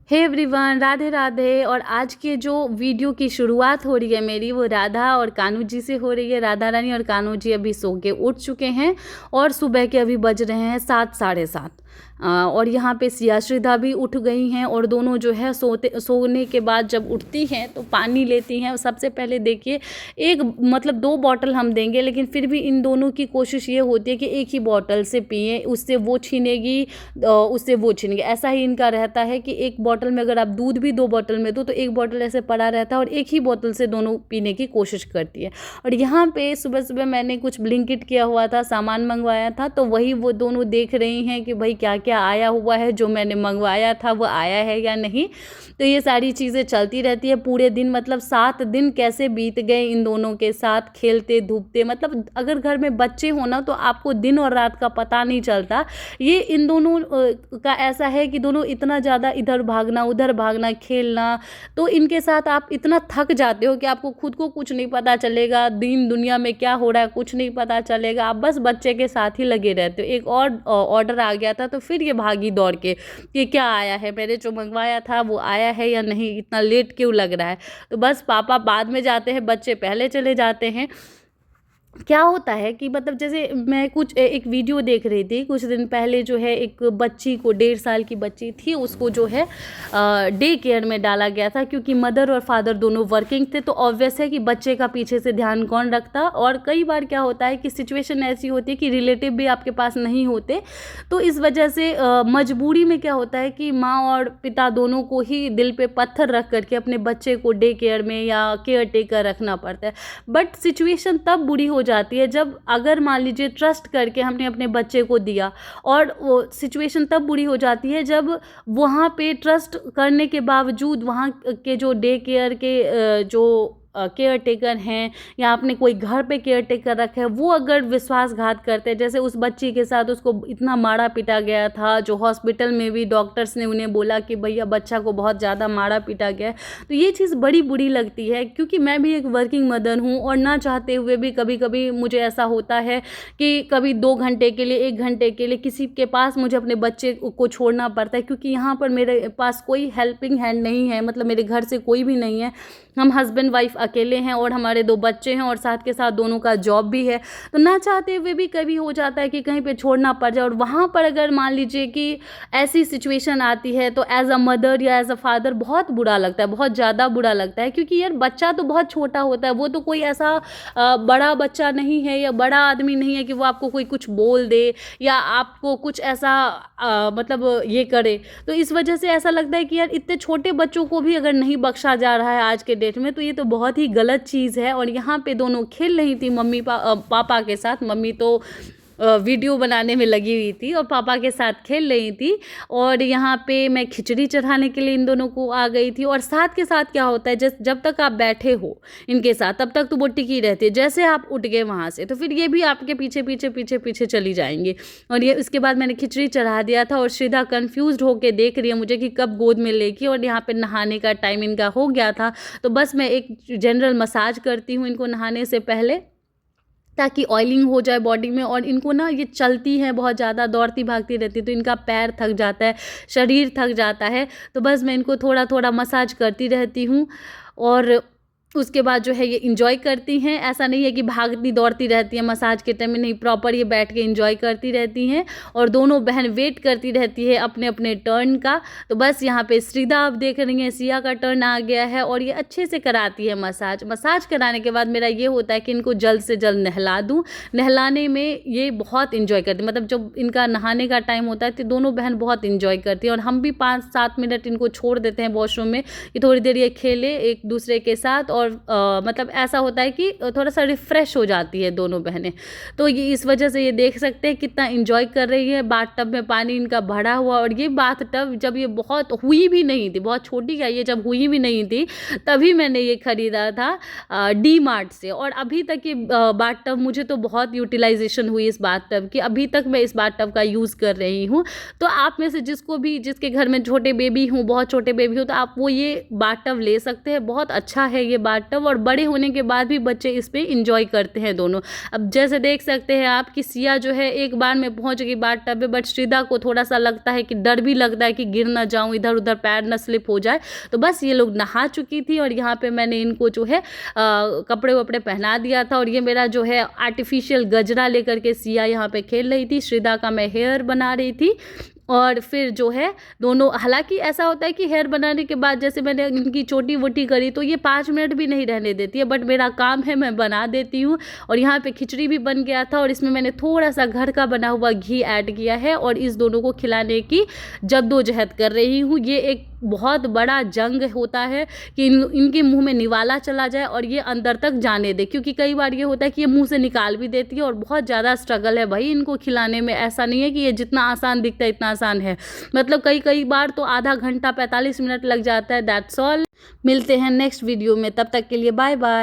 Hey everyone, Radhe Radhe. और आज के जो वीडियो की शुरुआत हो रही है मेरी, वो राधा और कान्हू जी से हो रही है। राधा रानी और कान्हू जी अभी सो के उठ चुके हैं और सुबह के अभी बज रहे हैं 7, साढ़े 7। और यहाँ पे सिया श्रीधा भी उठ गई हैं और दोनों जो है सोने के बाद जब उठती हैं तो पानी लेती हैं। सबसे पहले देखिए, एक मतलब 2 बॉटल हम देंगे, लेकिन फिर भी इन दोनों की कोशिश ये होती है कि एक ही बॉटल से पिएँ, उससे वो छीनेगी, उससे वो छीनेगी। ऐसा ही इनका रहता है कि एक बॉटल में अगर आप दूध भी 2 बॉटल में दो तो एक बॉटल ऐसे पड़ा रहता है और एक ही बॉटल से दोनों पीने की कोशिश करती है। और यहाँ पे सुबह सुबह मैंने कुछ ब्लिंकिट किया हुआ था, सामान मंगवाया था, तो वही वो दोनों देख रही हैं कि भाई क्या क्या आया हुआ है, जो मैंने मंगवाया था वो आया है या नहीं। तो ये सारी चीज़ें चलती रहती है पूरे दिन। मतलब 7 दिन कैसे बीत गए इन दोनों के साथ खेलते धूपते। मतलब अगर घर में बच्चे हो ना तो आपको दिन और रात का पता नहीं चलता। ये इन दोनों का ऐसा है कि दोनों इतना ज़्यादा इधर भागना उधर भागना खेलना, तो इनके साथ आप इतना थक जाते हो कि आपको खुद को कुछ नहीं पता चलेगा, दीन दुनिया में क्या हो रहा है कुछ नहीं पता चलेगा। आप बस बच्चे के साथ ही लगे रहते हो। एक और ऑर्डर आ गया था तो फिर ये भागी दौड़ के कि क्या आया है, मैंने जो मंगवाया था वो आया है या नहीं, इतना लेट क्यों लग रहा है। तो बस पापा बाद में जाते हैं, बच्चे पहले चले जाते हैं। क्या होता है कि मतलब जैसे मैं कुछ एक वीडियो देख रही थी कुछ दिन पहले, जो है एक बच्ची को, 1.5 साल की बच्ची थी, उसको जो है डे केयर में डाला गया था क्योंकि मदर और फादर दोनों वर्किंग थे। तो ऑब्वियस है कि बच्चे का पीछे से ध्यान कौन रखता। और कई बार क्या होता है कि सिचुएशन ऐसी होती है कि रिलेटिव भी आपके पास नहीं होते, तो इस वजह से मजबूरी में क्या होता है कि माँ और पिता दोनों को ही दिल पे पत्थर रख करके अपने बच्चे को डे केयर में या केयर टेकर रखना पड़ता है। बट सिचुएशन तब बुरी हो जाती है जब, अगर मान लीजिए ट्रस्ट करके हमने अपने बच्चे को दिया, और वो सिचुएशन तब बुरी हो जाती है जब वहाँ पे ट्रस्ट करने के बावजूद वहाँ के जो डे केयर के जो केयर टेकर हैं या आपने कोई घर पे केयर टेकर रखे हैं, वो अगर विश्वासघात करते हैं, जैसे उस बच्ची के साथ उसको इतना मारा पीटा गया था, जो हॉस्पिटल में भी डॉक्टर्स ने उन्हें बोला कि भैया बच्चा को बहुत ज़्यादा मारा पीटा गया है। तो ये चीज़ बड़ी बुरी लगती है क्योंकि मैं भी एक वर्किंग मदर हूँ और ना चाहते हुए भी कभी कभी मुझे ऐसा होता है कि कभी 2 घंटे के लिए, 1 घंटे के लिए किसी के पास मुझे अपने बच्चे को छोड़ना पड़ता है क्योंकि यहाँ पर मेरे पास कोई हेल्पिंग हैंड नहीं है। मतलब मेरे घर से कोई भी नहीं है, हम हस्बैंड वाइफ अकेले हैं और हमारे 2 बच्चे हैं और साथ के साथ दोनों का जॉब भी है। तो ना चाहते हुए भी कभी हो जाता है कि कहीं पे छोड़ना पड़ जाए। और वहाँ पर अगर मान लीजिए कि ऐसी सिचुएशन आती है तो एज अ मदर या एज अ फादर बहुत बुरा लगता है, बहुत ज़्यादा बुरा लगता है क्योंकि यार बच्चा तो बहुत छोटा होता है, वो तो कोई ऐसा बड़ा बच्चा नहीं है या बड़ा आदमी नहीं है कि वो आपको कोई कुछ बोल दे या आपको कुछ ऐसा मतलब ये करे। तो इस वजह से ऐसा लगता है कि यार इतने छोटे बच्चों को भी अगर नहीं बख्शा जा रहा है आज के डेट में, तो ये तो बहुत ही गलत चीज़ है। और यहाँ पे दोनों खेल रही थी पापा के साथ। मम्मी तो वीडियो बनाने में लगी हुई थी और पापा के साथ खेल रही थी। और यहाँ पे मैं खिचड़ी चढ़ाने के लिए इन दोनों को आ गई थी। और साथ के साथ क्या होता है, जब तक आप बैठे हो इनके साथ तब तक तो वो टिकी रहती है। जैसे आप उठ गए वहाँ से तो फिर ये भी आपके पीछे पीछे पीछे पीछे चली जाएंगी। और ये उसके बाद मैंने खिचड़ी चढ़ा दिया था और श्रीधा कन्फ्यूज़ होकर देख रही है मुझे कि कब गोद में लेगी। और यहाँ पे नहाने का टाइम इनका हो गया था, तो बस मैं एक जनरल मसाज करती हूँ इनको नहाने से पहले, ताकि ऑयलिंग हो जाए बॉडी में। और इनको ना, ये चलती हैं बहुत ज़्यादा, दौड़ती भागती रहती, तो इनका पैर थक जाता है, शरीर थक जाता है। तो बस मैं इनको थोड़ा थोड़ा मसाज करती रहती हूँ और उसके बाद जो है ये इंजॉय करती हैं। ऐसा नहीं है कि भागती दौड़ती रहती है मसाज के टाइम में, नहीं, प्रॉपर ये बैठ के इंजॉय करती रहती हैं। और दोनों बहन वेट करती रहती है अपने अपने टर्न का। तो बस यहाँ पे श्रीधा आप देख रही हैं, सिया का टर्न आ गया है और ये अच्छे से कराती है मसाज कराने के बाद मेरा ये होता है कि इनको जल्द से जल्द नहला दूँ। नहलाने में ये बहुत इंजॉय करती है, मतलब जब इनका नहाने का टाइम होता है तो दोनों बहन बहुत इंजॉय करती हैं। और हम भी 5-7 मिनट इनको छोड़ देते हैं वॉशरूम में कि थोड़ी देर ये खेले एक दूसरे के साथ। और मतलब ऐसा होता है कि थोड़ा सा रिफ़्रेश हो जाती है दोनों बहनें। तो ये इस वजह से ये देख सकते हैं कितना एंजॉय कर रही है। बाथ टब में पानी इनका भरा हुआ, और ये बाथ टब जब ये बहुत हुई भी नहीं थी, बहुत छोटी का ये जब हुई भी नहीं थी, तभी मैंने ये ख़रीदा था डी मार्ट से। और अभी तक ये बाथ टब मुझे तो बहुत यूटिलाइजेशन हुई इस बाथ टब की, अभी तक मैं इस बाथ टब का यूज़ कर रही हूँ। तो आप में से जिसको भी, जिसके घर में छोटे बेबी हों, बहुत छोटे बेबी हो, तो आप वो ये बाथ टब ले सकते हैं। बहुत अच्छा है ये बाथटब, और बड़े होने के बाद भी बच्चे इस पे इंजॉय करते हैं दोनों। अब जैसे देख सकते हैं आप कि सिया जो है एक बार में पहुंच गई बाथटब में, बट श्रीदा को थोड़ा सा लगता है कि डर भी लगता है कि गिर ना जाऊं, इधर उधर पैर ना स्लिप हो जाए। तो बस ये लोग नहा चुकी थी और यहाँ पे मैंने इनको जो है कपड़े वपड़े पहना दिया था, और ये मेरा जो है आर्टिफिशियल गजरा लेकर के सिया यहाँ पे खेल रही थी, श्रीदा का मैं हेयर बना रही थी। और फिर जो है दोनों, हालांकि ऐसा होता है कि हेयर बनाने के बाद जैसे मैंने इनकी चोटी वोटी करी तो ये 5 मिनट भी नहीं रहने देती है, बट मेरा काम है मैं बना देती हूँ। और यहाँ पे खिचड़ी भी बन गया था और इसमें मैंने थोड़ा सा घर का बना हुआ घी ऐड किया है और इस दोनों को खिलाने की जद्दोजहद कर रही हूँ। ये एक बहुत बड़ा जंग होता है कि इनके मुंह में निवाला चला जाए और ये अंदर तक जाने दे, क्योंकि कई बार ये होता है कि ये मुंह से निकाल भी देती है और बहुत ज़्यादा स्ट्रगल है भाई इनको खिलाने में। ऐसा नहीं है कि ये जितना आसान दिखता है इतना आसान है, मतलब कई बार तो आधा घंटा 45 मिनट लग जाता है। दैट्स ऑल, मिलते हैं नेक्स्ट वीडियो में, तब तक के लिए बाय बाय।